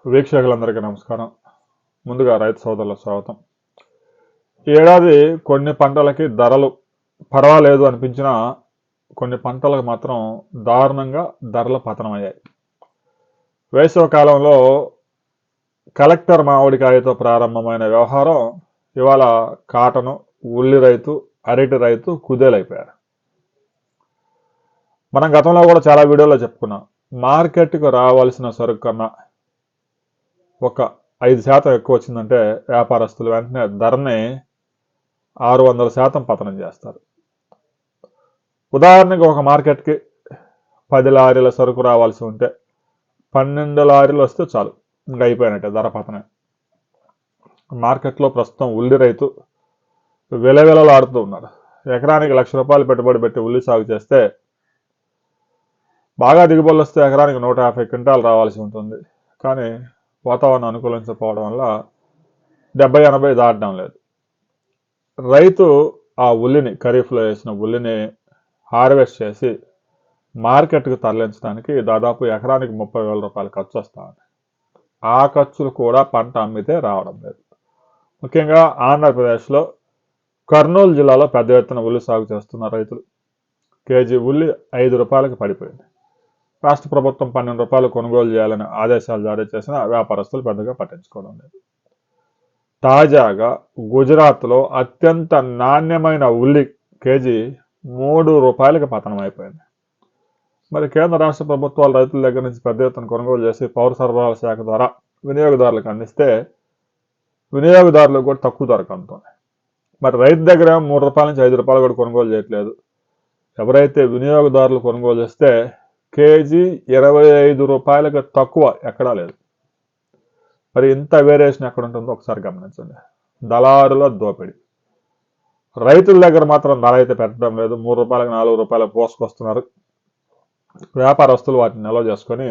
వీక్షకులందరికీ నమస్కారం. ముందుగా రైతు సోదరులకు స్వాగతం. ఈ ఏడాది కొన్ని పంటలకి ధరలు పర్వాలేదు అనిపించినా కొన్ని పంటలకు మాత్రం దారుణంగా ధరలు పతనమయ్యాయి. వేసవి కాలంలో కలెక్టర్ మామిడికాయతో ప్రారంభమైన వ్యవహారం ఇవాళ కాటను, ఉల్లి రైతు, అరటి రైతు కుదేలైపోయారు. మనం గతంలో కూడా చాలా వీడియోలో చెప్పుకున్నాం. మార్కెట్కు రావాల్సిన సరుకు కన్నా ఒక 5% ఎక్కువ వచ్చిందంటే వ్యాపారస్తులు వెంటనే ధరని 600% పతనం చేస్తారు. ఉదాహరణకి ఒక మార్కెట్కి 10 లారీల సరుకు రావాల్సి ఉంటే 12 లారీలు వస్తే చాలు, ఇంకా అయిపోయినట్టే ధర పతనం. మార్కెట్లో ప్రస్తుతం ఉల్లి రైతు విలవిలలాడుతూ ఉన్నారు. ఎకరానికి ₹1,00,000 పెట్టుబడి పెట్టి ఉల్లి సాగు చేస్తే బాగా దిగుబడులు వస్తే ఎకరానికి 150 క్వింటాలు రావాల్సి ఉంటుంది. కానీ వాతావరణం అనుకూలించకపోవడం వల్ల 70-80 దాటడం లేదు. రైతు ఆ ఉల్లిని, ఖరీఫ్లో వేసిన ఉల్లిని హార్వెస్ట్ చేసి మార్కెట్కు తరలించడానికి దాదాపు ఎకరానికి ₹30,000 ఖర్చు వస్తూ ఉంది. ఆ ఖర్చులు కూడా పంట అమ్మితే రావడం లేదు. ముఖ్యంగా ఆంధ్రప్రదేశ్లో కర్నూలు జిల్లాలో పెద్ద ఎత్తున ఉల్లి సాగు చేస్తున్న రైతులు కేజీ ఉల్లి ₹5 పడిపోయింది. రాష్ట్ర ప్రభుత్వం ₹12 కొనుగోలు చేయాలని ఆదేశాలు జారీ చేసిన వ్యాపారస్తులు పెద్దగా పట్టించుకోవడం లేదు. తాజాగా గుజరాత్లో అత్యంత నాణ్యమైన ఉల్లి కేజీ ₹3 పతనం అయిపోయింది. మరి కేంద్ర రాష్ట్ర ప్రభుత్వాలు రైతుల దగ్గర నుంచి పెద్ద ఎత్తున కొనుగోలు చేసి పౌర సరఫరాల శాఖ ద్వారా వినియోగదారులకు అందిస్తే వినియోగదారులకు కూడా తక్కువ ధరకు అందుతుంది. మరి రైతు దగ్గర ₹3 నుంచి ₹5 కూడా కొనుగోలు చేయట్లేదు. ఎవరైతే వినియోగదారులు కొనుగోలు చేస్తే కేజీ ₹25 తక్కువ ఎక్కడా లేదు. మరి ఇంత వేరియేషన్ ఎక్కడ ఉంటుందో ఒకసారి గమనించండి. దళారుల దోపిడీ. రైతుల దగ్గర మాత్రం ధర అయితే పెట్టడం లేదు. ₹3, ₹4 పోసుకొస్తున్నారు. వ్యాపారస్తులు వాటిని నిల్వ చేసుకొని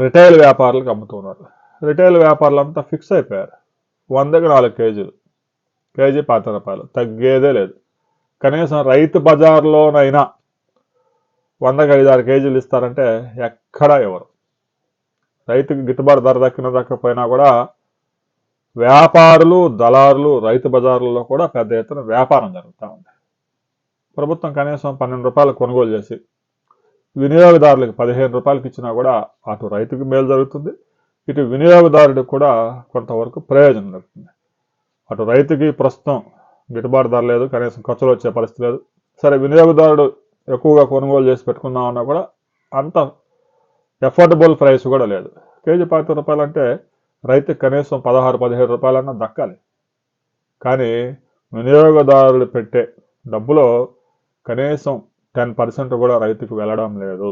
రిటైల్ వ్యాపారులకు అమ్ముతున్నారు. రిటైల్ వ్యాపారులంతా ఫిక్స్ అయిపోయారు. 100కి 4 కేజీలు, కేజీ ₹10 తగ్గేదే లేదు. కనీసం రైతు బజార్లోనైనా 100కి 5-6 కేజీలు ఇస్తారంటే ఎక్కడా ఎవరు. రైతుకి గిట్టుబాటు ధర దక్కకపోయినా కూడా వ్యాపారులు, దళారులు రైతు బజార్లలో కూడా పెద్ద ఎత్తున వ్యాపారం జరుగుతూ ఉంది. ప్రభుత్వం కనీసం ₹12 కొనుగోలు చేసి వినియోగదారులకు ₹15 ఇచ్చినా కూడా అటు రైతుకి మేలు జరుగుతుంది, ఇటు వినియోగదారుడికి కూడా కొంతవరకు ప్రయోజనం జరుగుతుంది. అటు రైతుకి ప్రస్తుతం గిట్టుబాటు ధర లేదు, కనీసం ఖర్చులు వచ్చే పరిస్థితి లేదు. సరే, వినియోగదారుడు ఎక్కువగా కొనుగోలు చేసి పెట్టుకుందామన్నా కూడా అంత ఎఫోర్డబుల్ ప్రైస్ కూడా లేదు. కేజీ ₹10 అంటే రైతుకి కనీసం ₹16-17 దక్కాలి. కానీ వినియోగదారులు పెట్టే డబ్బులో కనీసం 10% కూడా రైతుకు వెళ్ళడం లేదు.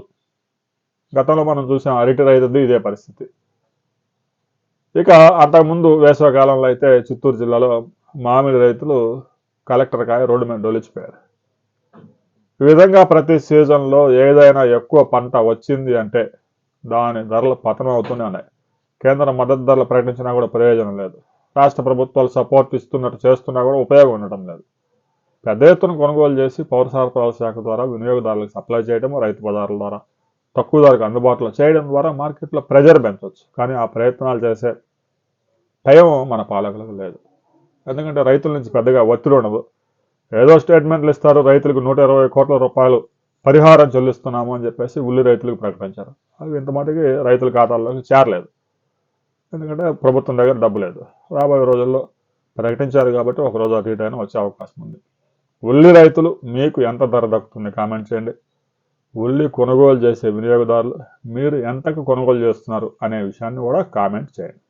గతంలో మనం చూసాం అరటి రైతుది ఇదే పరిస్థితి. ఇక అంతకుముందు వేసవికాలంలో అయితే చిత్తూరు జిల్లాలో మామిడి రైతులు కలెక్టర్ కాయ రోడ్డు మీద డొలిచిపోయారు. ఈ విధంగా ప్రతి సీజన్లో ఏదైనా ఎక్కువ పంట వచ్చింది అంటే దాని ధరలు పతనం అవుతూనే ఉన్నాయి. కేంద్రం మద్దతు ధరలు ప్రకటించినా కూడా ప్రయోజనం లేదు. రాష్ట్ర ప్రభుత్వాలు సపోర్ట్ ఇస్తున్నట్టు చేస్తున్నా కూడా ఉపయోగం ఉండటం లేదు. పెద్ద ఎత్తున కొనుగోలు చేసి పౌర సరఫరాల శాఖ ద్వారా వినియోగదారులకు సప్లై చేయడం, రైతు బజార్ల ద్వారా తక్కువ ధరకు అందుబాటులో చేయడం ద్వారా మార్కెట్లో ప్రెజర్ పెంచవచ్చు. కానీ ఆ ప్రయత్నాలు చేసే టైం మన పాలకులకు లేదు. ఎందుకంటే రైతుల నుంచి పెద్దగా ఒత్తిడి ఉండదు. ఏదో స్టేట్మెంట్లు ఇస్తారు, రైతులకు ₹120 కోట్ల పరిహారం చెల్లిస్తున్నాము అని చెప్పేసి ఉల్లి రైతులకు ప్రకటించారు. అవి ఇంత మటుకి రైతుల ఖాతాల్లోకి చేరలేదు. ఎందుకంటే ప్రభుత్వం దగ్గర డబ్బు లేదు. రాబోయే రోజుల్లో ప్రకటించారు కాబట్టి ఒకరోజు అటు ఇటు అయినా వచ్చే అవకాశం ఉంది. ఉల్లి రైతులు మీకు ఎంత ధర దక్కుతుంది కామెంట్ చేయండి. ఉల్లి కొనుగోలు చేసే వినియోగదారులు మీరు ఎంతకు కొనుగోలు చేస్తున్నారు అనే విషయాన్ని కూడా కామెంట్ చేయండి.